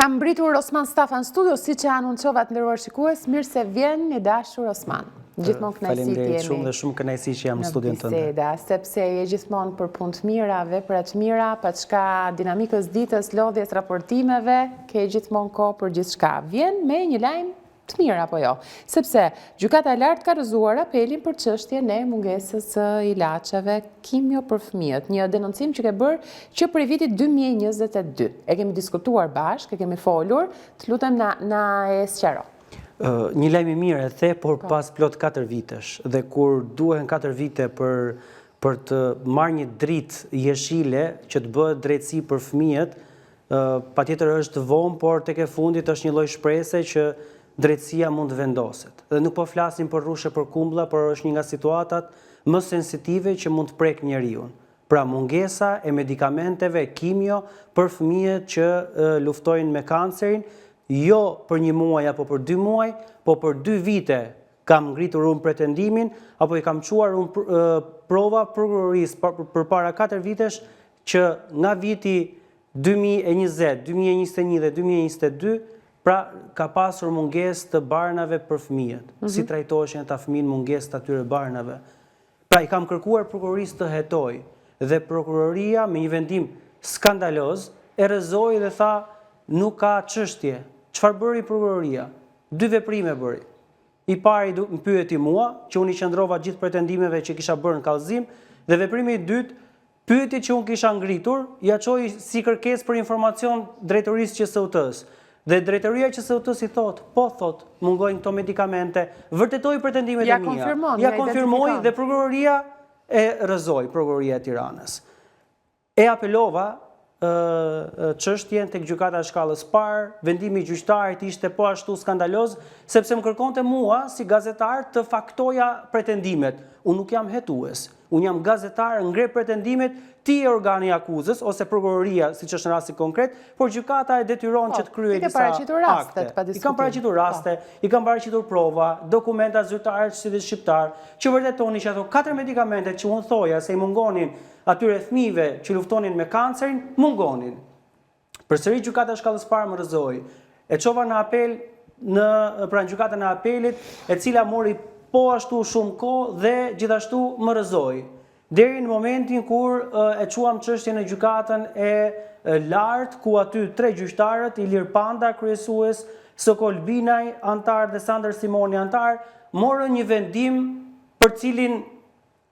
Kam mbritur Osman Stafa në studio, si që anuncova të nderuar shikues, mirë se vjen një dashur Osman. Gjithmonë kënaqësi të jemi. Shumë dhe shumë kënaqësi që jam në studion tënde. Biseda, sepse je gjithmonë për punë të mira, vepra të mira, pa çka dinamikës ditës, lodhjes, raportimeve, ke gjithmonë kohë për gjithçka. Vjen me një lajm të mirë apo jo? Sepse gjykata e lartë ka rrëzuar apelin për çështjen e mungesës së ilaçeve kimio për fëmijët, një denoncim që ke bërë që prej vitit 2022. E kemi diskutuar bashkë, e kemi folur, të lutem na e sqaro. Një lajm i mirë e the, por pas plot 4 vitesh, dhe kur duhen 4 vite për të marrë një dritë jeshile që të bëhet drejtësi për fëmijët, patjetër është vonë, por tek e fundit është një lloj shprese që drejtësia mund të vendoset. Dhe nuk po flasim për rrushe për kumbulla, por është një nga situatat më sensitive që mund të prek njeriu. Pra mungesa e medikamenteve kimio për fëmijët që luftojnë me kancerin, jo për 1 muaj apo për 2 muaj, po për 2 vite kam ngritur unë pretendimin, apo i kam quar unë prova prokurorisë për para 4 vitesh që nga viti 2020, 2021 dhe 2022, pra ka pasur mungesë të barnave për fëmijët. Si trajtoheshin ata fëmijë mungesë të atyre barnave. Pra i kam kërkuar prokurorisë të hetoj, dhe prokuroria me një vendim skandaloz e rrëzoi dhe tha nuk ka çështje. Çfarë bëri prokuroria? 2 veprime bëri. I pari më pyeti mua, që unë i qëndrova gjithë pretendimeve që kisha bërë në kallëzim, dhe veprimi i dytë, pyeti që unë kisha ngritur, ja çoi si kërkesë për informacion drejtorisë QSUT-s. Dhe drejtoria që QSUT-s i thot, mungojnë këto medikamente, vërtetoi pretendimet e mia. Ja konfirmoi dhe prokuroria e rrëzoi, prokuroria e Tiranës. E apelova çështjen tek gjykata e shkallës parë, vendimi i gjyqtarit ishte po ashtu skandaloz, sepse më kërkonte mua si gazetar të faktoja pretendimet. Unë nuk jam hetues, unë jam gazetar, ngre pretendimet, ti e organi akuzës, ose prokuroria, siç është në rasti konkret, por gjykata e detyron që të kryej disa akte. I kam paraqitur raste, i kam paraqitur prova, dokumenta zyrtare si dhe shqiptar, që vërtetonin që ato 4 medikamente që unë thoja se i mungonin atyre fëmijëve që luftonin me kancerin, mungonin. Përsëri gjykata e shkallës parë më rrëzoi. E çova në apel pra në gjykatën e apelit, e cila mori po ashtu shumë kohë dhe gjithashtu më rrëzoi. Deri në momentin kur e quam çështjen në gjykatën e lartë, ku aty 3 gjyqtarët, Ilir Panda, kryesues, Sokol Binaj, antar, dhe Sander Simoni, antar, morën një vendim për cilin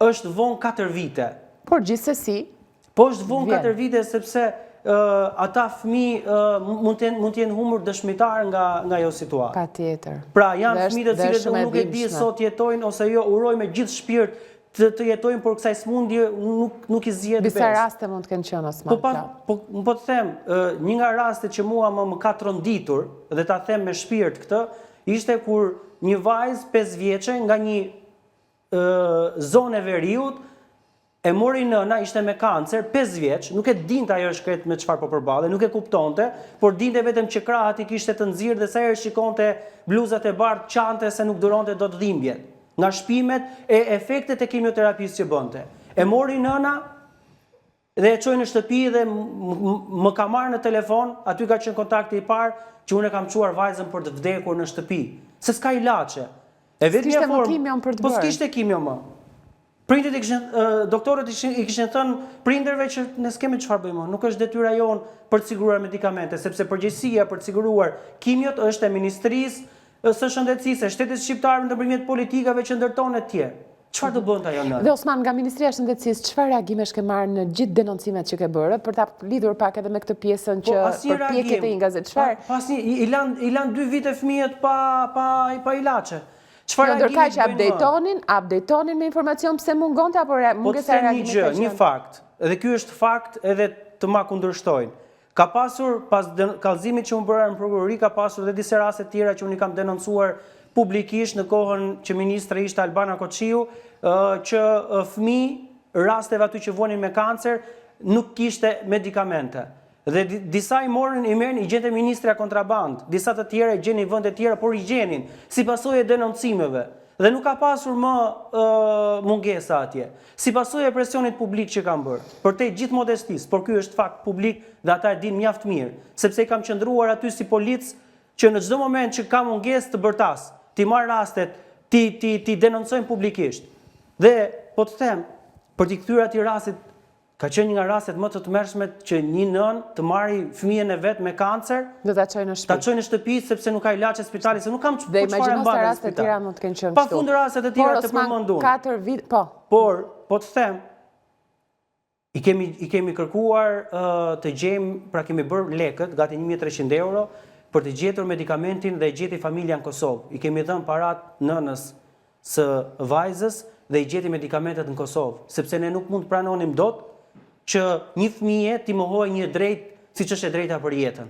është vonë 4 vite. Por gjithsesi, po është vonë 4 vite sepse ata fëmijë mund të jenë humbur dëshmitar nga ajo situatë. Patjetër. Pra janë fëmijë të cilët unë nuk e di sot jetojnë ose jo, uroj me gjithë shpirt të jetojnë, por kësaj smundje nuk i zgjedh besë. Disa raste mund të kenë qenë Osman. Po të them, një nga rastet që mua më ka tronditur dhe ta them me shpirt këtë, ishte kur një vajzë 5 vjeçe nga një zonë e veriut e mori nëna, ishte me kancer, 5 vjeç, nuk e dinte ajo shkret me çfarë po përballej, nuk e kuptonte, por dinte vetëm që krahët i kishte të nxirr dhe sa herë shikonte bluzat e bardhë qante se nuk duronte dot dhimbjet nga shpimet e efektet e kimioterapisë që bënte. E mori nëna dhe e çoi në shtëpi dhe më ka marrë në telefon, aty ka qenë kontakti i parë që unë e kam çuar vajzën për të vdekur në shtëpi, se s'ka ilaçe. E vetëm një formë, po s'kishte kimio më. Prindërit doktorët i kishin thënë prindërve që ne s'kemi çfarë bëjmë, nuk është detyra jon për të siguruar medikamente, sepse përgjegjësia për të siguruar kimiot është e Ministrisë së Shëndetësisë, Shtetit Shqiptar ndërmjet politikave që ndërton etj. Çfarë do bënte ajo nëna? Dhe Osman, nga Ministria e Shëndetësisë, çfarë reagimesh ke marrë në gjithë denoncimet që ke bërë, për ta lidhur pak edhe me këtë pjesën që përpjekjet e një gazet? Çfarë? I lan 2 vite fëmijët pa ilaçe. Ndërkaq që updatonin me informacion pse mungonte apo mungesa e reagimit? Po të them një fakt, edhe ky është fakt edhe të ma kundërshtojnë. Ka pasur, pas kallëzimit që unë bëra në prokurori, ka pasur dhe disa raste tjera që unë i kam denoncuar publikisht në kohën që ministre ishte Albana Koçiu, që fëmijë rasteve aty që vonin me kancer nuk kishte medikamente. Dhe disa i gjente ministrja kontraband, disa të tjera i gjenin në vende tjera, por i gjenin si pasojë e denoncimeve. dhe nuk ka pasur më mungesa atje. Si pasojë e presionit publik që kam bërë, për te gjithë modestisë, por ky është fakt publik dhe ata e dinë mjaft mirë, sepse kam qëndruar aty si polic që në çdo moment që ka mungesë të bërtas, ti marr rastet, ti denoncojnë publikisht. Dhe po të them, për t'i kthyer atij rastit, ka qenë një nga rastet më të tmerrshmet që një nën të marrë fëmijën e vet me kancer, do ta çojë në shtëpi. Ta çojë në shtëpi sepse nuk ka ilaç në spital, se nuk kam çfarë mbajnë në spital. Raste të tjera mund të kenë qenë kështu. Pafund raste të tjera të përmenduar. 4 vite, po. Por, po të them, i kemi kërkuar të gjejmë, pra kemi bërë lekët, gati 1.300 euro, për të gjetur medikamentin dhe i gjeti familja në Kosovë. I kemi dhënë parat nënës së vajzës dhe i gjeti medikamentet në Kosovë, sepse ne nuk mund të pranonim dot që një fëmije t'i mohoj një drejt siç është e drejta për jetën.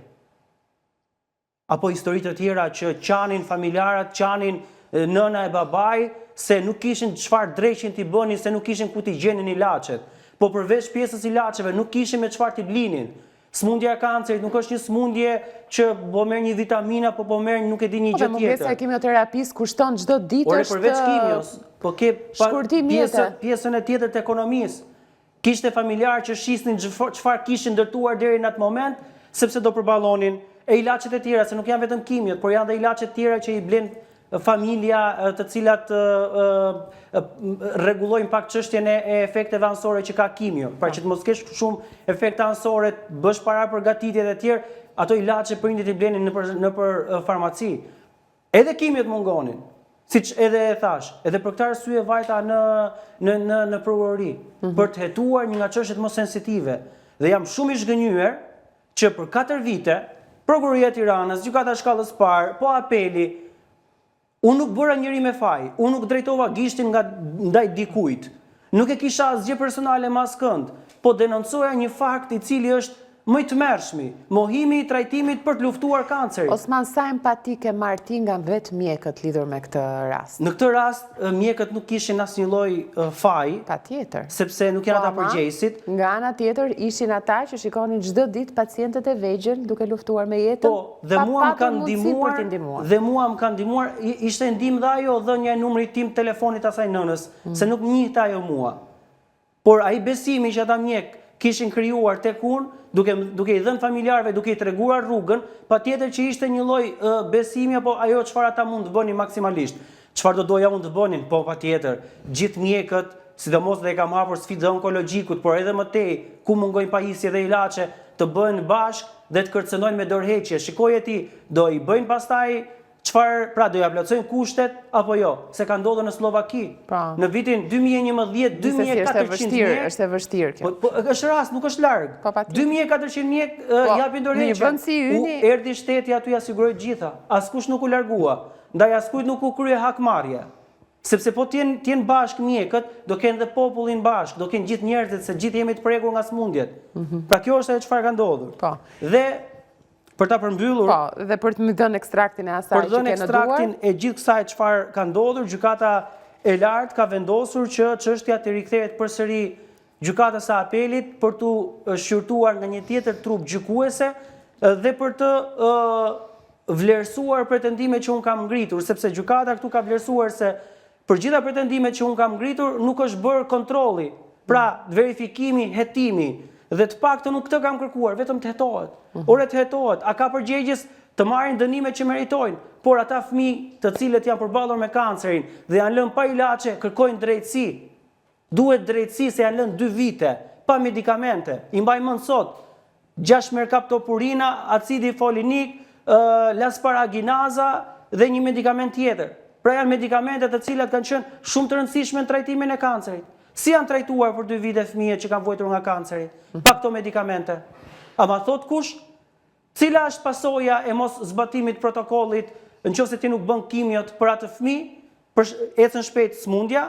Apo historitë të tjera që qanin familjarët, qanin nëna e babai, se nuk kishin çfarë dreqin t'i bënin, se nuk kishin ku t'i gjenin ilaçet. Po përveç pjesës ilaçeve, nuk kishin me çfarë t'i blinin. Smundja e kancerit nuk është një smundje që po merr një vitamina, po merr nuk e di një gjë tjetër. Mungesa e kimioterapisë kushton çdo ditë është përveç kimios, po ke pjesën e tjetër të ekonomisë. Kishte familjar që shisnin çfarë kishin ndërtuar deri në atë moment, sepse do përballonin e ilaçet e tjera, se nuk janë vetëm kimiot, por janë dhe ilaçet tjera që i blen familja të cilat rregullojnë pak çështjen e efekteve anësore që ka kimio. Pra që të mos kesh shumë efekte anësore, bësh para përgatitje dhe tjerë, ato ilaçe prindit i blenin nëpër farmaci. Edhe kimiot mungonin. Siç edhe e thash, edhe për këtë arsye vajta në prokurori, për të hetuar një nga çështjet më sensitive. Dhe jam shumë i zhgënjur që për 4 vite, Prokuroria e Tiranës, Gjykata e Shkallës parë, po apeli, unë nuk bëra njëri me faj, unë nuk drejtova gishtin ndaj dikujt. Nuk e kisha asgjë personale me askënd, po denoncoja një fakt i cili është më i tmerrshmi, mohimi i trajtimit për të luftuar kancerin. Osman, sa empatike marr ti nga vetë mjekët lidhur me këtë rast? Në këtë rast, mjekët nuk kishin asnjë lloj faji. Patjetër. Sepse nuk janë ata përgjegjësit. Nga ana tjetër ishin ata që shikonin çdo ditë pacientët e vegjël duke luftuar me jetën. Po, dhe mua më kanë ndihmuar, ishte ndihmë dhe ajo dhënia e numrit tim telefonit asaj nënës, se nuk njihte ajo mua. Por ai besimi që ata mjek kishin krijuar tek unë, duke i dhënë familjarëve, duke i treguar rrugën, patjetër që ishte një lloj besimi apo ajo çfarë ata mund të bënin maksimalisht. Çfarë do doja unë të bënin? Po patjetër, gjithë mjekët, sidomos dhe e kam hapur sfidë onkologjikut, por edhe më tej, ku mungojnë pajisje dhe ilaçe, të bëhen bashkë dhe të kërcënojnë me dorëheqje. Shikoje ti, do i bëjnë pastaj çfarë, pra do ja plotësojnë kushtet apo jo, se ka ndodhur në Slovaki. Në vitin 2011, 2400 mjek. Është e vështirë kjo. Po është rast, nuk është larg. 2400 mjek japin dorëheqje. Në vend si yni, erdhi shteti aty ja siguroi gjitha. Askush nuk u largua. Ndaj askujt nuk u krye hakmarrje. Sepse po t'jen bashkë mjekët, do kenë dhe popullin bashkë, do kenë gjithë njerëzit, se gjithë jemi të prekur nga smundjet. Pra kjo është ajo çfarë ka ndodhur. Dhe për ta përmbyllur, dhe për të më dhënë ekstraktin e asaj që ke në duar. Për të dhënë ekstraktin e gjithë kësaj çfarë ka ndodhur, gjykata e lartë ka vendosur që çështja të rikthehet përsëri gjykatës së apelit për të shqyrtuar nga një tjetër trup gjykuese dhe për të vlerësuar pretendimet që unë kam ngritur, sepse gjykata këtu ka vlerësuar se për gjitha pretendimet që unë kam ngritur nuk është bërë kontrolli, pra verifikimi, hetimi. Dhe të paktën nuk këtë kam kërkuar, vetëm të hetohet. Ore të hetohet, a ka përgjegjës të marrin dënimet që meritojnë, por ata fëmijë të cilët janë përballur me kancerin dhe janë lënë pa ilaçe, kërkojnë drejtësi. Duhet drejtësi se janë lënë 2 vite pa medikamente. I mbaj mend sot 6 merkaptopurina, acidi folinik, lasparaginaza dhe një medikament tjetër. Pra janë medikamente të cilat kanë qenë shumë të rëndësishme në trajtimin e kancerit. Si janë trajtuar për 2 vite fëmijët që kanë vojtur nga kanceri? Pa këto medikamente. Ama thot kush? Cila është pasoja e mos zbatimit protokollit nëse ti nuk bën kimiot për atë fëmijë, për ecën shpejt smundja?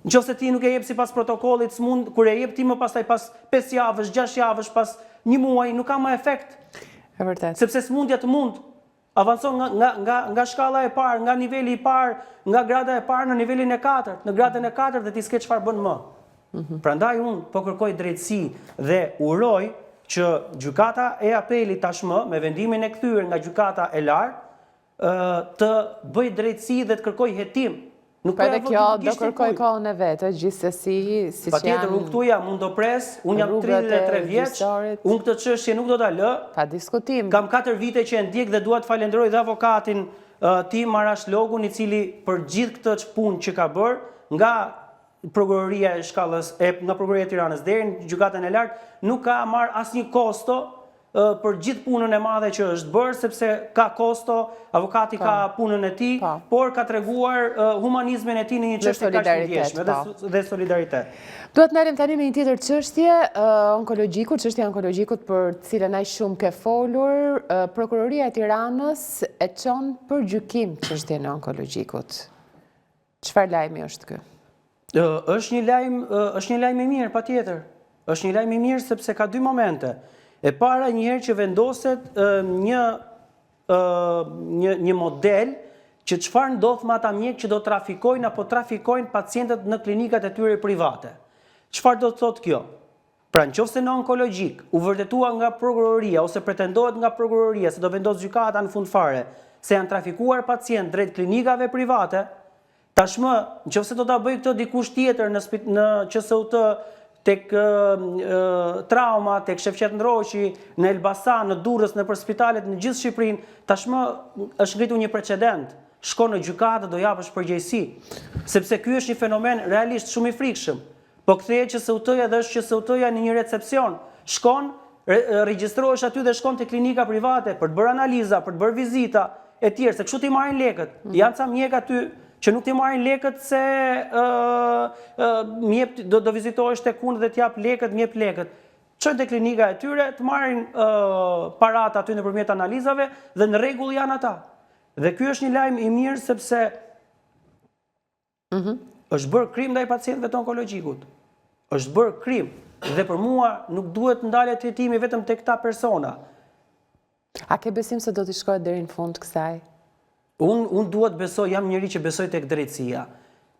Nëse ti nuk e jep sipas protokollit smund, kur e jep ti më pastaj pas 5 javësh, 6 javësh, pas 1 muaji nuk ka më efekt. E vërtet. Sepse smundja të mund avancon nga shkalla e parë, nga niveli i parë, nga grada e parë në nivelin e 4, në gradën e 4 dhe ti s'ke çfarë bën më. Prandaj unë po kërkoj drejtësi dhe uroj që gjykata e apelit tashmë me vendimin e kthyer nga gjykata e lartë të bëj drejtësi dhe të kërkoj hetim Nuk Po edhe kjo do kërkoj kohën e vetë, gjithsesi, siç janë. Patjetër, unë këtu jam, unë do pres, unë jam 33 vjeç, unë këtë çështje nuk do ta lë. Pa diskutim. Kam 4 vite që e ndjek dhe dua të falenderoj dhe avokatin tim Marash Logun, i cili për gjithë këtë punë që ka bërë nga prokuroria e shkallës nga prokuroria e Tiranës deri në gjykatën e lartë, nuk ka marrë asnjë kosto për gjithë punën e madhe që është bërë, sepse ka kosto, avokati ka punën e tij, por ka treguar humanizmin e tij në një çështje kaq të ndjeshme dhe solidaritet. Duhet të ndalim tani në një tjetër çështje, çështja onkologjikut për të cilën aq shumë ke folur, Prokuroria e Tiranës e çon për gjykim çështjen e onkologjikut. Çfarë lajmi është ky? Është një lajm i mirë, patjetër. Është një lajm i mirë sepse ka dy momente. E para njëherë që vendoset një model që çfarë ndodh me ata mjekë që do trafikojnë apo trafikojnë pacientët në klinikat e tyre private. Çfarë do të thotë kjo? Pra nëse në onkologjik u vërtetua nga prokuroria ose pretendohet nga prokuroria se do vendos gjykata në fund fare se janë trafikuar pacient drejt klinikave private, tashmë nëse do ta bëj këtë dikush tjetër në QSUT, tek trauma, tek Shefqet Ndroqi, në Elbasan, në Durrës, në spitalet në gjithë Shqipërinë, tashmë është ngritur një precedent. Shkon në gjykatë, do japësh përgjegjësi, sepse ky është një fenomen realisht shumë i frikshëm. Po kthehet QSUT-ja dhe është QSUT-ja në një recepcion. Shkon, regjistrohesh aty dhe shkon te klinika private për të bërë analiza, për të bërë vizita e tjerë, se kështu ti marrin lekët. Janë ca mjek aty që nuk ti marrin lekët se do vizitohesh tek unë dhe t'jap lekët, m'jep lekët. Çojnë te klinika e tyre, të marrin parat aty nëpërmjet analizave dhe në rregull janë ata. Dhe ky është një lajm i mirë sepse është bërë krim ndaj pacientëve të onkologjikut. Është bërë krim dhe për mua nuk duhet të ndalet hetimi vetëm tek këta persona. A ke besim se do t'i shkojë deri në fund kësaj? Unë duhet besoj, jam njëri që besoj tek drejtësia.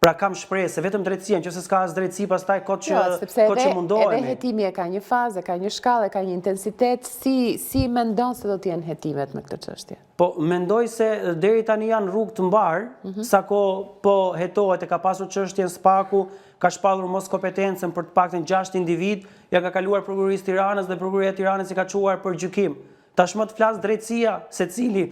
Pra kam shpresë se vetëm drejtësia, nëse s'ka as drejtësi, pastaj kot që mundohemi. Edhe hetimi e ka një fazë, ka një shkallë, ka një intensitet, si mendon se do të jenë hetimet me këtë çështje? Po mendoj se deri tani janë rrugë të mbarë, sako po hetohet e ka pasur çështjen Spaku, ka shpallur mos kompetencën për të paktën 6 individ, ja ka kaluar prokurorisë Tiranës dhe prokuroria e Tiranës i ka çuar për gjykim. Tashmë të flas drejtësia, secili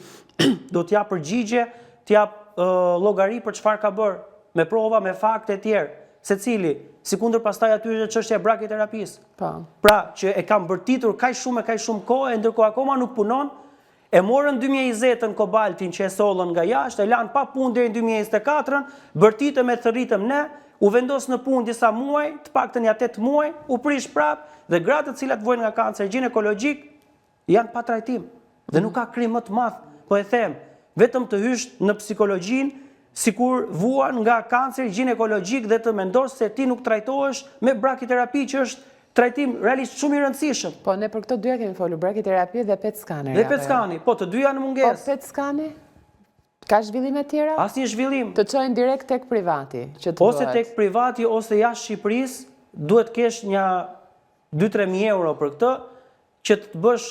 do t'jap përgjigje, t'jap llogari për çfarë ka bërë, me prova, me fakte e tjerë. Secili, sikundër pastaj aty është çështja e brakiterapisë. Pra, që e kam bërtitur kaq shumë kohë, ndërkohë akoma nuk punon. E morën 2020-ën kobaltin që e sollën nga jashtë, e lanë pa punë deri në 2024-ën, bërtitëm e thërritëm ne, u vendos në punë disa muaj, të paktën ja 8 muaj, u prish prap dhe gratë të cilat vojnë nga kancer ginekologjik janë pa trajtim. Dhe nuk ka krim më të madh, po e them, vetëm të hysh në psikologjinë, sikur vuan nga kancer ginekologjik dhe të mendosh se ti nuk trajtohesh me brakiterapi që është trajtim realisht shumë i rëndësishëm. Po ne për këto dyja kemi folur, brakiterapi dhe PET scanner. Dhe PET skani, po të dyja në mungesë. Po PET skani? Ka zhvillime tjera? Asnjë zhvillim. Të çojnë direkt tek privati, që të bëhet. Ose tek privati ose jashtë Shqipërisë, duhet kesh një 2-3 euro për këtë, që të bësh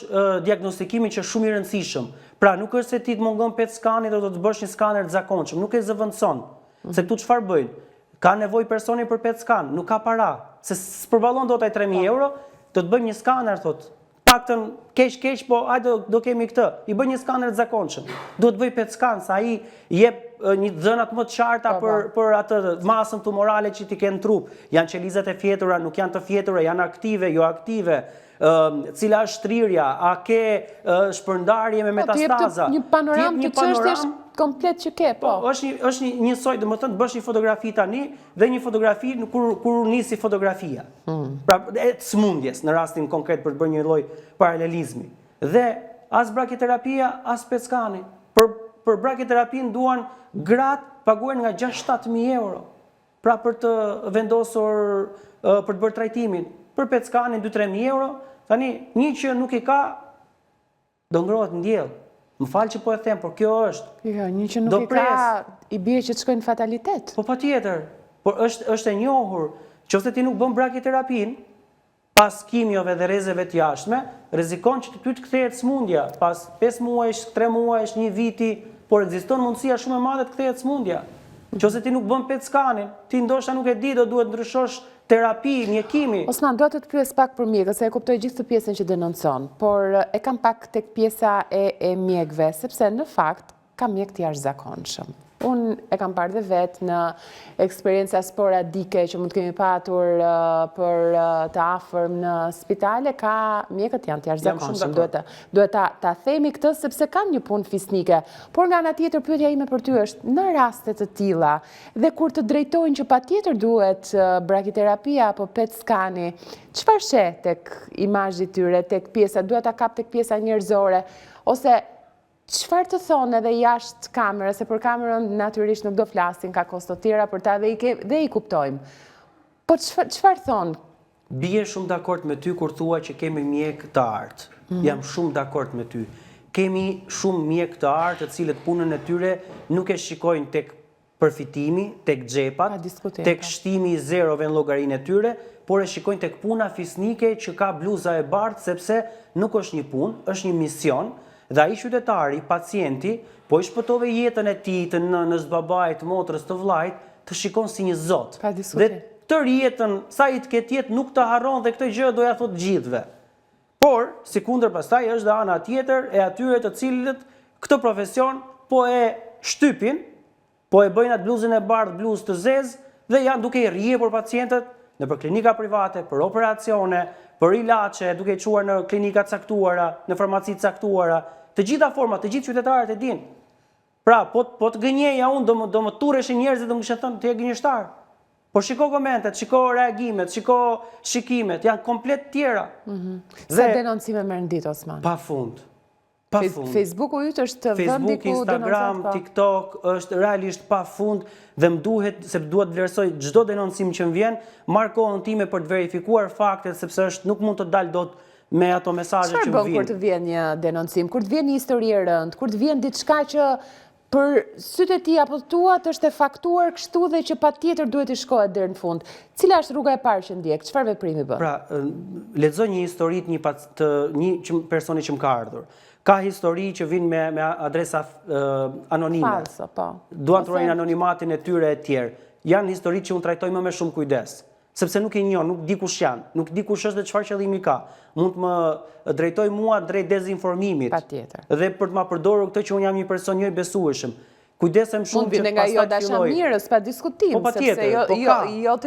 diagnostikimin që është shumë i rëndësishëm. Pra nuk është se ti të mungon PET skani dhe do të bësh një skaner të zakonshëm, nuk e zëvendëson. Se këtu çfarë bëjnë? Ka nevojë personi për PET skan, nuk ka para, se s'përballon dot ai 3.000 euro, do të bëjmë një skaner thotë. Paktën keq, po hajde do kemi këtë. I bëj një skaner të zakonshëm. Duhet bëj PET skan sa ai jep një dhënat më të qarta për atë masën tumorale që ti ke në trup. Janë qelizat e fjetura, nuk janë të fjetura, janë aktive, jo aktive. Cila është shtrirja, a ke shpërndarje me metastaza. Të jep një panoramë të çështjesh komplet që ke, po. Është njësoj, domethënë bësh një fotografi tani dhe një fotografi kur nisi fotografia. Pra e të smundjes në rastin konkret për të bërë një lloj paralelizmi. Dhe as brakiterapia, as PET skani. Për brakiterapin duan gratë paguajnë nga 6-7.000 euro. Pra për të vendosur, për të bërë trajtimin. Për PET skanin 2-3.000 euro, tani një që nuk i ka, do ngrohet në diell. Më falë që po e them, por kjo është. Jo, një që nuk i ka, i bie që të shkojnë fatalitet. Po patjetër, por është e njohur, nëse ti nuk bën brakiterapin, pas kimiove dhe rrezeve të jashtme, rrezikon që ty të kthehet smundja, pas 5 muajsh, 3 muajsh, 1 viti, por ekziston mundësia shumë e madhe të kthehet smundja. Nëse ti nuk bën PET skanin, ti ndoshta nuk e di, do duhet ndryshosh terapi, mjekimi. Osman, do të pyes pak për mjekët, se e kuptoj gjithë të pjesën që denoncon, por e kam pak tek pjesa e mjekëve, sepse në fakt ka mjek të jashtëzakonshëm. Unë e kam parë dhe vetë në eksperienca sporadike që mund të kemi patur për të afërm në spitale, ka mjekët janë të jashtëzakonshëm. Duhet ta themi këtë sepse kanë një punë fisnike. Por nga ana tjetër pyetja ime për ty është, në raste të tilla dhe kur të drejtojnë që patjetër duhet brakiterapia apo PET skani, çfarë sheh tek imazhi i tyre, tek pjesa, duhet ta kap tek pjesa njerëzore, ose çfarë të thonë edhe jashtë kamerës, se për kamerën natyrisht nuk do flasin, ka kosto tjera për ta dhe i kuptojmë. Po çfarë thonë? Bie shumë dakord me ty kur thua që kemi mjek të artë. Jam shumë dakord me ty. Kemi shumë mjek të artë të cilët punën e tyre nuk e shikojnë tek përfitimi, tek xhepat, tek shtimi i zerove në llogarinë e tyre, por e shikojnë tek puna fisnike që ka bluza e bardhë, sepse nuk është një punë, është një mision. Dhe ai qytetari, pacienti, po i shpëtove jetën e tij, të nënës, babait, motrës, të vllajt, të shikon si një zot. Dhe tërë jetën, sa i të ketë jetë, nuk të harron dhe këtë gjë do ja thot gjithëve. Por, sikundër pastaj është dhe ana tjetër e atyre të cilët këtë profesion po e shtypin, po e bëjnë atë bluzën e bardhë, bluzë të zezë, dhe janë duke i rrjepur pacientët nëpër klinika private, për operacione, për ilaçe, duke i çuar në klinika caktuara, në farmaci caktuara. Të gjitha format, të gjithë qytetarët e dinë. Pra, po të gënjeja unë, do më turreshin njerëzit dhe më kishin thënë ti je gënjeshtar. Por shiko komentet, shiko reagimet, shiko shikimet, janë komplet tjera. Sa denoncime merr në ditë, Osman? Pafund. Facebooku yt është vendi Facebook, ku Instagram, TikTok është realisht pafund dhe më duhet, se duhet vlerësoj çdo denoncim që më vjen, marr kohën time për të verifikuar faktet, sepse nuk mund të dal dot me ato mesazhe që më vijnë. Çfarë bën kur të vjen një denoncim, kur të vjen një histori e rëndë, kur të vjen diçka që për sytë e tij apo tuat është e faktuar kështu dhe që patjetër duhet të shkohet deri në fund. Cila është rruga e parë që ndjek? Çfarë veprimi bën? Pra, lexoj një histori të një personi që më ka ardhur. Ka histori që vinë me adresa anonime. Falso, po. Duan të ruajnë anonimatin e tyre e tjerë. Janë histori që unë trajtoj më me shumë kujdes. Sepse nuk e njoh, nuk di kush janë, nuk di kush është dhe çfarë qëllimi ka. Mund të më drejtoj mua drejt dezinformimit. Patjetër. Dhe për të ma përdorur këtë që unë jam një person jo i besueshëm. Kujdesem shumë që pastaj nga jo dashamirës, pa diskutim, po patjetër, po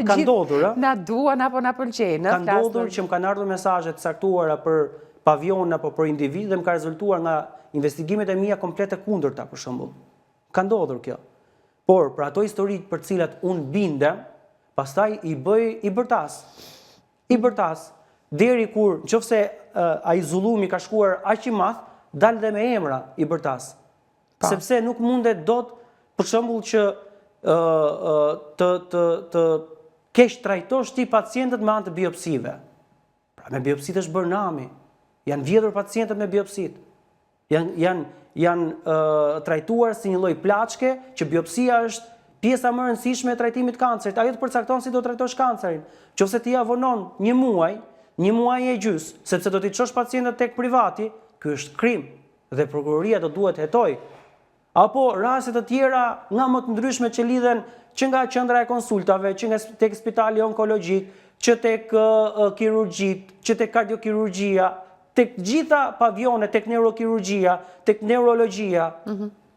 ka ndodhur, na duan apo na pëlqejnë. Ka ndodhur që më kanë ardhur mesazhe të caktuara për pavion apo për individ dhe më ka rezultuar nga investigimet e mia komplet e kundërta, për shembull. Ka ndodhur kjo. Por për ato histori për të cilat unë bindem, pastaj i bëj i bërtas, deri kur nëse ai zullumi ka shkuar aq i madh, dal dhe me emra i bërtas. Sepse nuk mundet dot, për shembull, që të keq trajtosh ti pacientët me anë të biopsive. Pra me biopsitë është bërë nami. Janë vjedhur pacientët me biopsitë. Janë trajtuar si një lloj plaçke, që biopsia është pjesa më e rëndësishme e trajtimit të kancerit. Ajo të përcakton si do trajtosh kancerin. Nëse ti ja vonon një muaj e gjys, sepse do t'i çosh pacientët tek privati, ky është krim dhe prokuroria do duhet hetoj. Apo raste të tjera nga më të ndryshme që lidhen që nga qendra e konsultave, që nga tek spitali onkologjik, që tek kirurgjit, që tek kardiokirurgjia, tek gjitha pavionet, tek neurokirurgjia, tek neurologjia.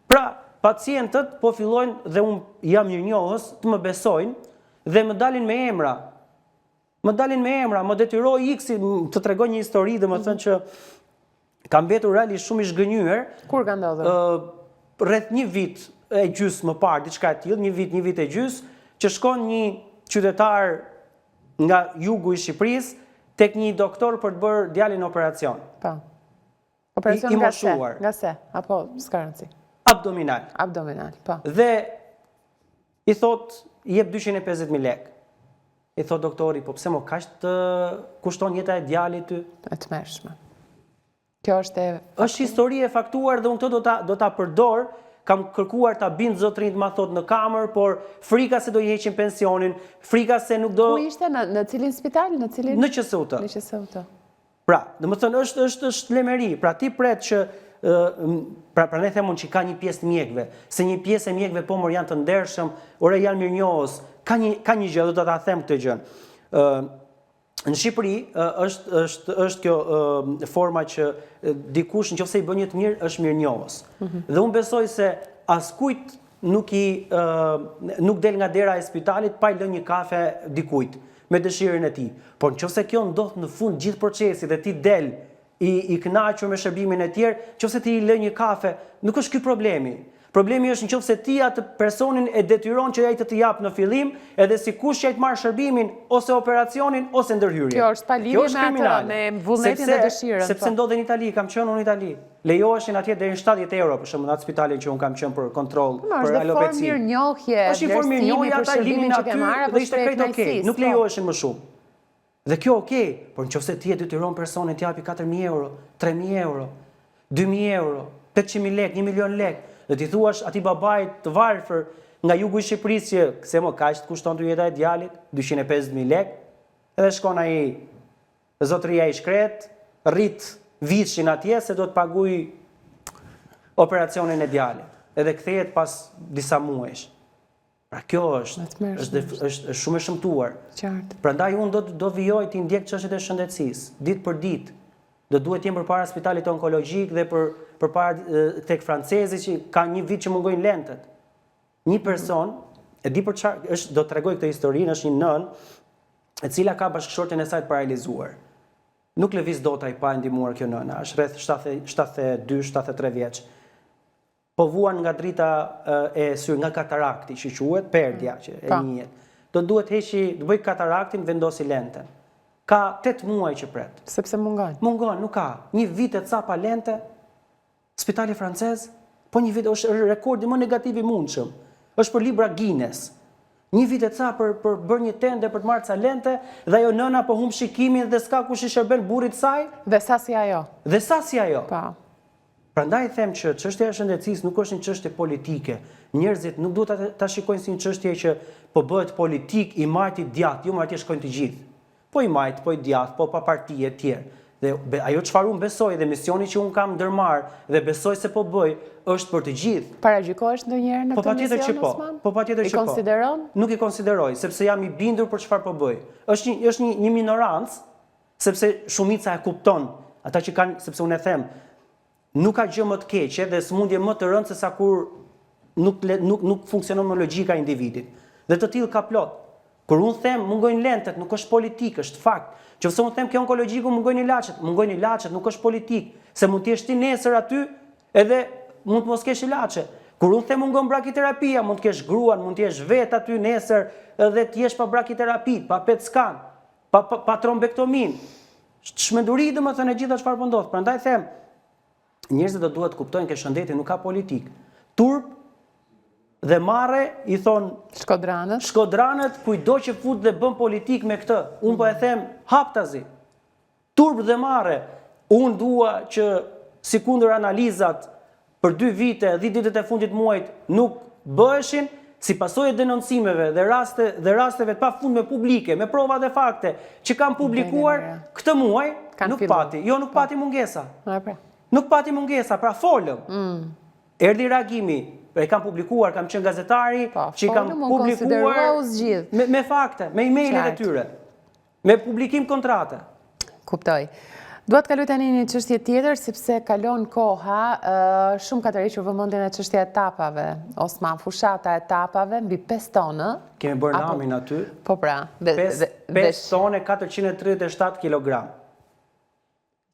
Pra, pacientët po fillojnë, dhe unë jam mirënjohës, të më besojnë dhe më dalin me emra. Më detyroi X të tregoj një histori dhe më thënë që kam mbetur realisht shumë i zhgënjur. Kur ka ndodhur? Rreth një vit e gjys më parë, diçka e tillë, një vit e gjys, që shkon një qytetar nga jugu i Shqipërisë tek një doktor për të bërë djalin operacion. Po. Operacion nga se? Apo s'ka rëndësi? Abdominal. Abdominal, po. Dhe i thot, jep 250.000 lekë. I thot doktori, po pse mo kaq të kushton jeta e djalit ty? E tmerrshme. Kjo është është histori e faktuar dhe unë këtë do ta përdor. Kam kërkuar ta bind zotrin të ma thot në kamër, por frika se do i heqin pensionin, frika se nuk do... Ku ishte, në cilin spital? Në QSUT. Në QSUT. Pra, dhe më thënë, është lemeri. Pra, ti pret që pra ne themun që ka një pjesë të mjekëve, se një pjesë e mjekëve po janë të ndershëm, ore janë mirënjohës, ka një gjë, do ta them këtë gjë. Në Shqipëri është kjo forma që dikush nëse i bën një të mirë është mirënjohës. Dhe unë besoj se askujt nuk del nga dera e spitalit pa i lënë një kafe dikujt me dëshirën e tij. Por nëse kjo ndodh në fund gjithë procesit dhe ti del i kënaqur me shërbimin e tjerë, nëse ti i lë një kafe, nuk është ky problemi. Problemi është nëse ti atë personin e detyron që ai të jap në fillim, edhe sikush që ai të marrë shërbimin ose operacionin ose ndërhyrjen. Kjo është pa lidhje me atë, me vullnetin dhe dëshirën. Sepse ndodhen në Itali, kam qenë unë në Itali. Lejoheshin atje deri në 70 euro për shembull, në atë spitalin që unë kam qenë për kontroll, për alopeci. Është mirënjohje, është një formë mirënjohje, ata linin aty dhe ishte krejt okej, nuk lejoheshin më shumë. Dhe kjo okej, por nëse ti e detyron personin të japi 4.000 euro, 3.000 euro, 2.000 euro, 800.000 lekë, 1 milion lekë, dhe ti thuash atij babait të varfër nga jugu i Shqipërisë që se më kaq të kushton ty jeta e djalit, 250.000 lekë, edhe shkon ai zotëria i shkret, rrit vitshin atje se do të paguaj operacionin e djalit, edhe kthehet pas disa muajsh. Pra kjo është shumë e shëmtuar. Qartë. Prandaj unë do vijoj të ndjek çështjet e shëndetësisë, ditë për ditë. Do duhet të jem përpara spitalit onkologjik dhe përpara tek francezit që ka një vit që mungojnë lentët. Një person, e di për çfarë është, do t'rregoj këtë historinë, është një nën e cila ka bashkëshorten e saj të paralizuar. Nuk lëviz dot ai pa ndihmuar kjo nëna, është rreth 72-73 vjeç. Po vuan nga drita e syrit, nga katarakti që quhet, perdja që e njihet. Do duhet do bëj kataraktin, vendosi lentën. Ka 8 muaj që pret. Sepse mungon. Mungon, nuk ka. Një vit e ca pa lente, spitali francez, po një vit është rekordi më negativ i mundshëm. Është për libra Guinness. Një vit e ca për bërë një tende për të marrë ca lente, dhe ajo nëna po humb shikimin dhe s'ka kush i shërben burrit saj. Dhe sa si ajo. Dhe sa si ajo. Pa. Prandaj them që çështja e shëndetësisë nuk është një çështje politike. Njerëzit nuk duhet ta shikojnë si një çështje që po bëhet politik, i marti djath, jo marti shkojnë të gjithë. Po i majt, po i djath, po pa parti e tjerë. Dhe ajo çfarë unë besoj dhe misioni që unë kam ndërmarr dhe besoj se po bëj është për të gjithë. Paragjykohesh ndonjëherë në këtë mision, Osman? Po patjetër që po. I konsideron? Nuk i konsideroj, sepse jam i bindur për çfarë po bëj. Është një minorancë, sepse shumica e kupton, ata që kanë, sepse unë e them, nuk ka gjë më të keqe dhe smundje më të rëndë se sa kur nuk funksionon me logjika e individit. Dhe të tillë ka plot. Kur unë them mungojnë lentët, nuk është politik, është fakt. Nëse unë them kjo onkologjiku mungojnë ilaçet, nuk është politik, se mund të jesh ti nesër aty edhe mund të mos kesh ilaçe. Kur unë them mungon brakiterapia, mund të kesh gruan, mund të jesh vetë aty nesër edhe të jesh pa brakiterapi, pa PET scan, pa trombektomin. Çmenduri domethënë e gjitha çfarë po ndodh. Prandaj them, njerëzit do duhet të kuptojnë që shëndeti nuk ka politik. Turp dhe marre, i thon Shkodranët, kujdo që fut dhe bën politik me këtë. Unë po e them haptazi. Turp dhe marre. Unë dua që sikundër analizat për 2 vite, 10 ditët e fundit muajit nuk bëheshin, si pasojë denoncimeve dhe rasteve të pafundme publike, me prova dhe fakte që kanë publikuar këtë muaj, nuk pati mungesa. Nuk pati mungesa, pra folëm. Erdhi reagimi. E kam publikuar, kam qenë gazetari, që kam publikuar me fakte, me emailët e tyre, me publikim kontrate. Kuptoj. Dua të kaloj tani një çështje tjetër, sepse kalon koha, shumë ka tërhequr vëmendjen e çështja e etapave. Osman, fushata e etapave mbi 5 tonë. Kemi bërë namin aty. Po pra. 5 tonë 437 kg.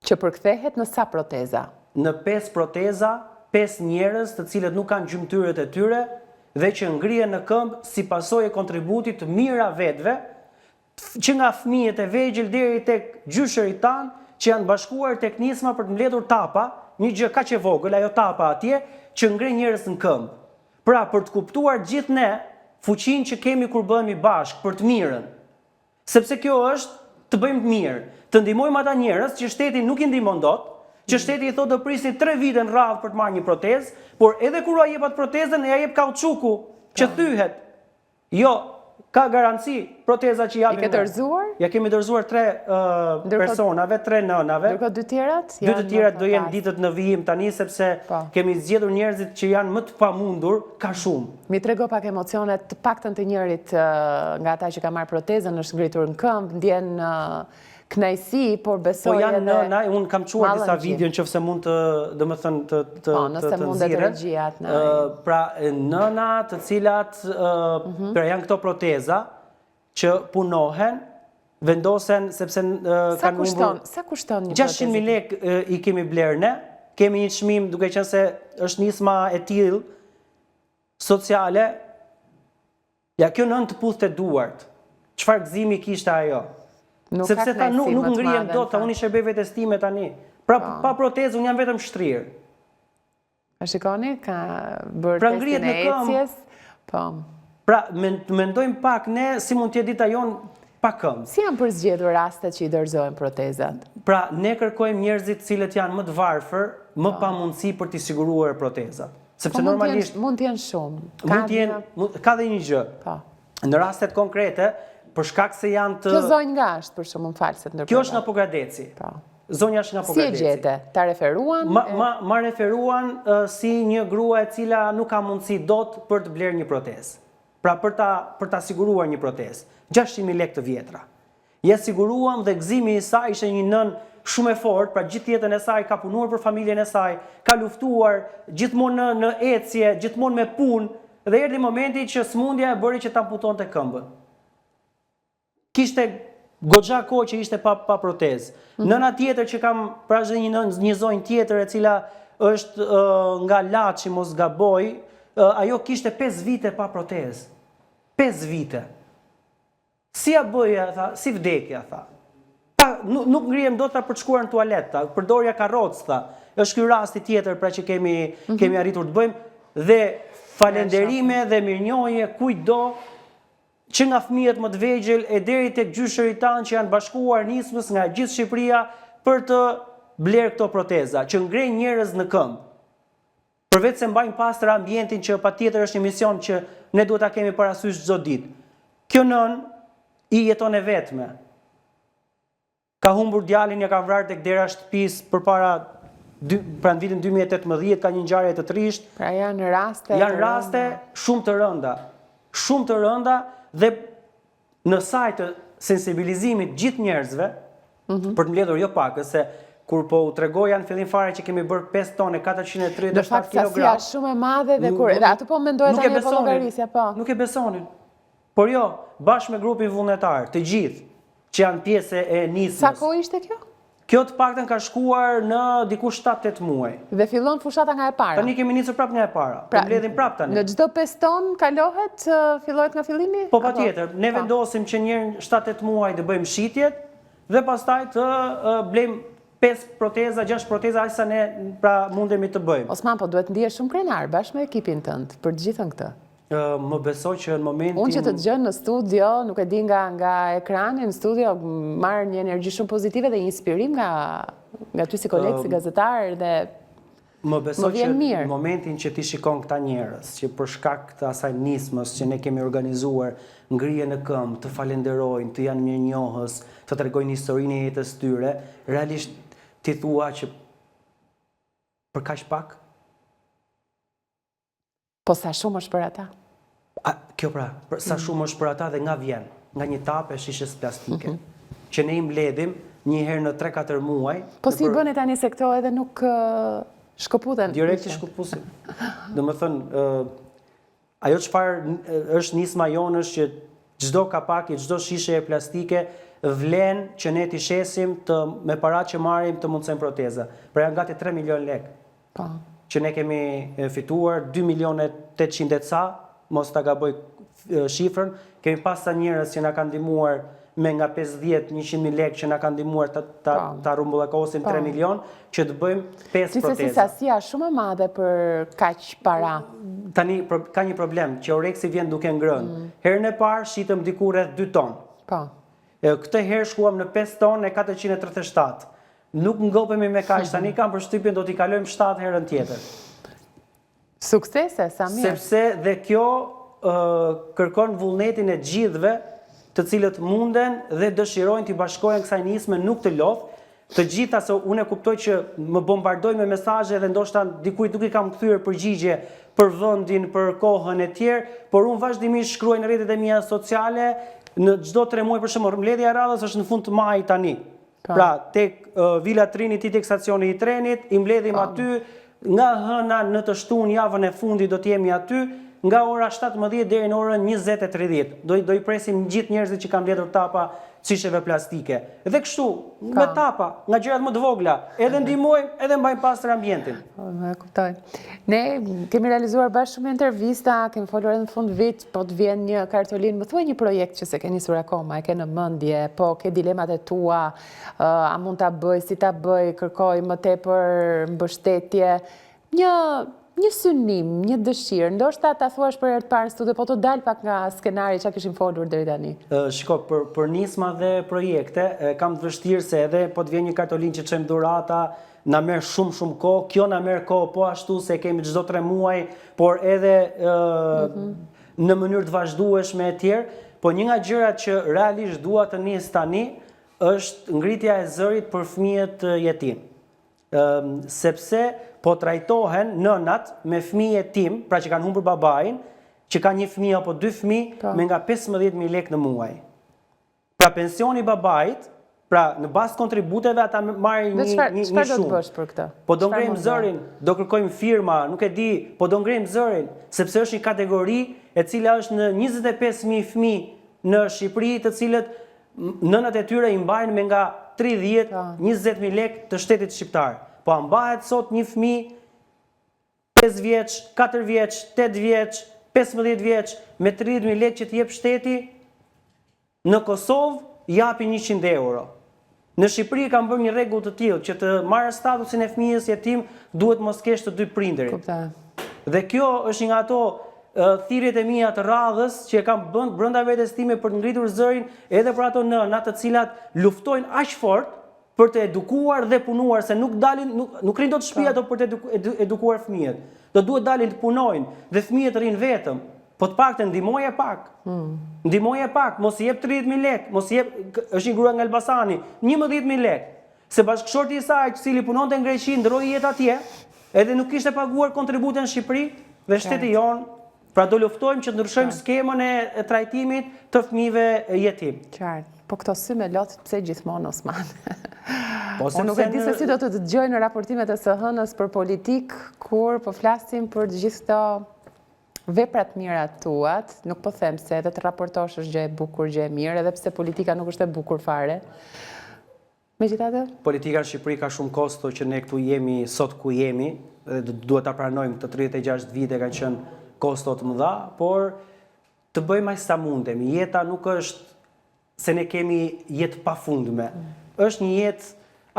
Që përkthehet në sa proteza? Në 5 proteza, 5 njerëz të cilët nuk kanë gjymtyrët e tyre dhe që ngrihen në këmbë si pasojë e kontributit të mira vetëve, që nga fëmijët e vegjël deri tek gjyshërit tanë që janë bashkuar tek nisma për të mbledhur tapa, një gjë kaq e vogël, ajo tapa atje, që ngre njerëz në këmbë. Pra, për të kuptuar gjithë ne fuqinë që kemi kur bëhemi bashkë për të mirën. Sepse kjo është të bëjmë të mirë, të ndihmojmë ata njerëz që shteti nuk i ndihmon dot, që shteti i thotë do prisni 3 vite në radhë për të marrë një protezë, por edhe kur ai jep atë protezën, ja jep kauçuku që thyhet. Jo ka garanci proteza që japim. I ke dorëzuar? Ja kemi dorëzuar 3 personave, 3 nënave. Ndërkohë dy tjerat? 2 të tjerat do jenë ditët në vijim tani, sepse kemi zgjedhur njerëzit që janë më të pamundur, ka shumë. Mi trego pak emocionet të paktën të njërit nga ata që ka marrë protezën, është ngritur në këmbë, ndjen kënaqësi, por besoj edhe... Po janë nëna, unë kam quar disa video në qëfëse mund të, dhe më thënë, të nxirren. Pra, nëna të cilat, pra janë këto proteza, që punohen, vendosen, sepse kanë umbur... Sa kushton një protezë? 600.000 lekë i kemi blerë ne, kemi një çmim duke qenë se është nisma e tillë sociale, ja kjo nën të puthte duart, çfarë gëzimi kishte ajo? Sepse ta nuk ngrihem dot, unë i shërbej vetes time tani. Pra pa protezë unë jam vetëm shtrirë. A shikoni, ka bërë testin e ecjes. Po. Pra mendojmë pak ne si mund të jetë dita jonë pa këmbë. Si janë përzgjedhur rastet që i dorëzohen protezat? Pra ne kërkojmë njerëzit cilët janë më të varfër, më pa mundësi për t'i siguruar protezat. Sepse normalisht mund të jenë shumë. Ka dhe një gjë. Në rastet konkrete, për shkak se janë të... Kjo zonjë nga është, për shumë më falë se të ndërpërda. Kjo është në Pogradeci. Zonja është në Pogradeci. Si e gjete? Ta referuan? Ma referuan si një grua e cila nuk ka mundësi dot për të blerë një protezë. Pra për ta siguruar një protezë. 600.000 lekë të vjetra. Ja siguruam dhe gëzimi i saj ishte një nën shumë e fortë, pra gjithë jetën e saj ka punuar për familjen e saj, ka luftuar gjithmonë në ecje, gjithmonë me punë, dhe erdhi momenti që smundja e bëri që ta amputonte këmbën. Kishte goxha kohë që ishte pa protezë. Nëna tjetër që kam, pra është një zonjë tjetër e cila është nga Laçi, mos gaboj, ajo kishte 5 vite pa protezë. 5 vite. Si ja bëja, tha, si vdekja, tha. Nuk ngrihem dot për të shkuar në tualet, tha, përdorja karrocë, tha. Është ky rasti tjetër pra që kemi arritur të bëjmë, dhe falenderime dhe mirënjohje kujtdo që nga fëmijët më të vegjël e deri tek gjyshërit tanë që janë bashkuar nismës nga gjithë Shqipëria për të blerë këto proteza, që ngrejnë njerëz në këmbë. Përveç se mbajnë pastër ambientin që patjetër është një mision që ne duhet ta kemi parasysh çdo ditë. Kjo nën i jeton e vetme. Ka humbur djalin, ja ka vrarë tek dera shtëpisë përpara pra në vitin 2018 ka një ngjarje të trisht. Pra janë raste shumë të rënda. Shumë të rënda dhe në sajt të sensibilizimit gjithë njerëzve, për të mbledhur jo pak, se kur po u tregoja në fillim fare që kemi bërë 5 tonë 437 kg. Në fakt sasia shumë e madhe dhe kur edhe ato po mendohet tani po llogarisja, po. Nuk e besonin. Por jo, bashkë me grupin vullnetar, të gjithë që janë pjesë e nismës. Sa kohë ishte kjo? Kjo të paktën ka shkuar në diku 7-8 muaj. Dhe fillon fushata nga e para. Tani kemi nisur prapë nga e para. Po mbledhim prapë tani. Në çdo 5 tonë kalohet, fillohet nga fillimi? Po patjetër, ne vendosim që një 7-8 muaj të bëjmë shitjet dhe pastaj të blejmë 5 proteza, 6 proteza aq sa ne pra mundemi të bëjmë. Osman, po duhet ndihesh shumë krenar bashkë me ekipin tënd për të gjithën këtë. Më besoj që në momentin... Unë që të dëgjoj në studio, nuk e di nga ekrani, në studio marrë një energji shumë pozitive dhe inspirim nga ty si kolegë, si gazetar dhe më besoj që në momentin që ti shikon këta njerëz, që për shkak të asaj nismës që ne kemi organizuar, ngrihen në këmbë, të falenderojnë, të janë mirënjohës, të tregojnë historinë e jetës tyre, realisht ti thua që për kaq pak? Po sa shumë është për ata? Kjo pra, sa shumë është për ata dhe nga vjen, nga një tapë e shishës plastike, që ne i mbledhim një herë në 3-4 muaj. Po si i bëni tani se këto edhe nuk shkëputen? Direkt i shkëpusin. Dhe më thënë, ajo çfarë është nisma jonë është që çdo kapaki, çdo shishe e plastike vlen që ne t'i shesim me paratë që marrim të mundsojmë proteza. Pra janë gati 3 milion lekë. Po. Që ne kemi fituar 2.800.000 e ca, mos ta gaboj shifrën, kemi pas sa njerëz që na kanë ndihmuar me nga 50-100.000 lekë që na kanë ndihmuar ta rumbullakosin 3 milion, që të bëjmë 5 proteza. Si sasia shumë e madhe për kaq para. Tani ka një problem, që Oreksi vjen duke ngrënë. Herën e parë shitëm diku rreth 2 ton. Po. Këtë herë shkuam në 5 ton e 437. Nuk ngopemi me kaq, tani kam përshtypjen do t'i kalojmë 7 herën tjetër. Suksese, sa mirë. Sepse dhe kjo kërkon vullnetin e gjithëve të cilët munden dhe dëshirojnë t'i bashkohen kësaj nisme nuk të lodh. Të gjitha, se unë e kuptoj që më bombardoj me mesazhe dhe ndoshta dikujt nuk i kam kthyer përgjigje për vendin, për kohën e tjerë, por unë vazhdimisht shkruaj në rrjetet e mia sociale, në çdo 3 muaj për shembull, mbledhja e radhës është në fund të majit tani. Pra, tek Villa Trinity, tek stacioni i trenit, i mbledhim aty, nga hëna në të shtunë javën e fundit do të jemi aty, nga ora 17 deri në orën 20:30. Do i presim gjithë njerëzit që kanë mbledhur tapa çisheve plastike. Dhe kështu, me tapa, nga gjërat më të vogla, edhe ndihmojmë, edhe mbajmë pastër ambientin. Me kuptoj. Ne kemi realizuar bashkë shumë intervista, kemi folur edhe në fund vit, po të vjen një kartolinë, më thuaj një projekt që se ke nisur akoma, e ke në mendje, po ke dilemat e tua, a mund ta bëj, si ta bëj, kërkoj më tepër mbështetje, një synim, një dëshirë, ndoshta ta thuash për herë të parë në studio, po të dal pak nga skenari që kishim folur deri tani. Shiko, për nisma dhe projekte, kam të vështirë se edhe po të vjen një kartolinë që çojmë dhurata, na merr shumë kohë, kjo na merr kohë po ashtu se kemi çdo 3 muaj, por edhe në mënyrë të vazhdueshme e tjerë, po një nga gjërat që realisht dua të nis tani është ngritja e zërit për fëmijët jetim. Sepse po trajtohen nënat me fëmijë jetim, pra që kanë humbur babain, që kanë një fëmijë apo 2 fëmijë me nga 15.000 lekë në muaj. Pra pensioni babait, pra në bazë kontributeve ata marrin një shumë. Çfarë do të bësh për këtë? Po do ngrejmë zërin, do kërkojmë firma, nuk e di, po do ngrejmë zërin, sepse është një kategori e cila është në 25.000 fëmijë në Shqipëri, të cilët nënat e tyre i mbajnë me nga 30-20.000 lekë të shtetit shqiptar. Po mbahet sot një fëmijë 5 vjeç, 4 vjeç, 8 vjeç, 15 vjeç me 30.000 lekë që t'i jep shteti, në Kosovë japin 100 euro. Në Shqipëri kanë bërë një rregull të tillë që të marrë statusin e fëmijës jetim duhet mos kesh të 2 prindërit. Dhe kjo është një nga ato thirrjet e mia të radhës që e kam bën brenda vetes time për të ngritur zërin edhe për ato nëna të cilat luftojnë aq fort për të edukuar dhe punuar, se nuk rinë do të shtëpi ato për të edukuar fëmijët. Do duhet dalin të punojnë dhe fëmijët rinë vetëm. Po të paktën ndihmoje pak. Ndihmoje pak, mos i jep 30.000 lekë, mos i jep, është një grua nga Elbasani, 11.000 lekë. Se bashkëshorti i saj, i cili punonte në Greqi, ndroi jetë atje, edhe nuk kishte paguar kontributin në Shqipëri dhe shteti jon. Pra do luftojmë që të ndryshojmë skemën e trajtimit të fëmijëve jetim. Qartë. Po këto sy me lot pse gjithmonë Osman? Unë nuk e di se si do të dëgjoj në raportimet e së hënës për politik, kur po flasim për të gjithë këto veprat mira tuat, nuk po them se edhe të raportosh është gjë e bukur, gjë e mirë, edhe pse politika nuk është e bukur fare. Megjithatë, politika në Shqipëri ka shumë kosto që ne këtu jemi sot ku jemi, dhe duhet ta pranojmë të 36 vite kanë qenë kosto të mëdha, por të bëjmë aq sa mundemi. Jeta nuk është se ne kemi jetë pafundme. Është një jetë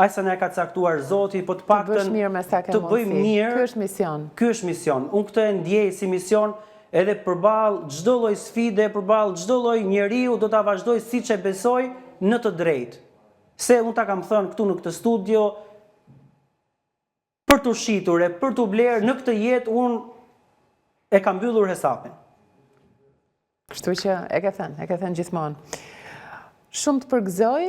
aq sa na ka caktuar Zoti, po të paktën të bëjmë mirë. Ky është mision. Ky është mision. Unë këtë e ndjej si mision edhe përballë çdo lloj sfide, përballë çdo lloj njeriu do ta vazhdoj siç e besoj në të drejtë. Se unë ta kam thënë këtu në këtë studio, për të shitur e për të blerë në këtë jetë unë e kam mbyllur hesapin. Kështu që e ke thënë gjithmonë. Shumë të përgëzoj,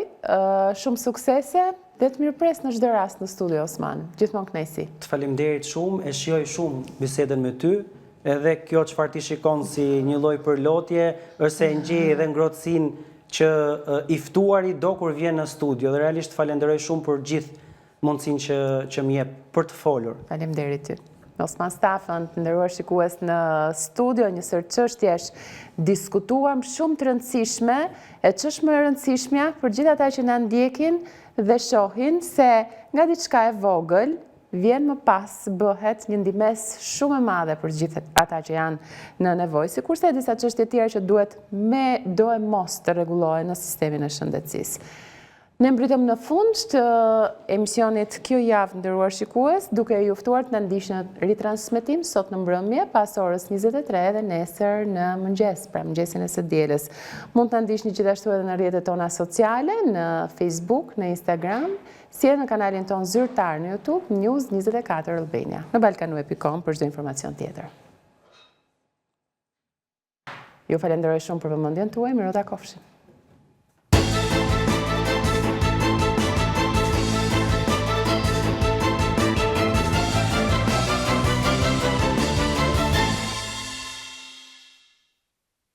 shumë suksese dhe të mirëpres në çdo rast në studio Osman. Gjithmonë kënaqësi. Të faleminderit shumë, e shijoj shumë bisedën me ty, edhe kjo çfarë ti shikon si një lloj përlotje, është se ngjej edhe ngrohtësinë që i ftuari do kur vjen në studio, dhe realisht falenderoj shumë për gjithë mundësinë që më jep për të folur. Faleminderit ty. Osman Stafën, të nderuar shikues në studio, një sër çështjesh diskutuam shumë të rëndësishme, e ç'është më e rëndësishmja për gjithë ata që na ndjekin dhe shohin se nga diçka e vogël vjen më pas bëhet një ndihmes shumë e madhe për gjithë ata që janë në nevojë, sikurse disa çështje tjera që duhet me do e mos të rregullohen në sistemin e shëndetësisë. Ne mbritëm në fund të emisionit kjo javë, nderuar shikues, duke ju ftuar të na ndiqni në ritransmetim sot në mbrëmje pas orës 23 dhe nesër në mëngjes, pra mëngjesin e së dielës. Mund të na ndiqni gjithashtu edhe në rrjetet tona sociale, në Facebook, në Instagram, si edhe në kanalin ton zyrtar në YouTube, News 24 Albania. Në balkanu.com për çdo informacion tjetër. Ju falenderoj shumë për vëmendjen tuaj, miru takofshim.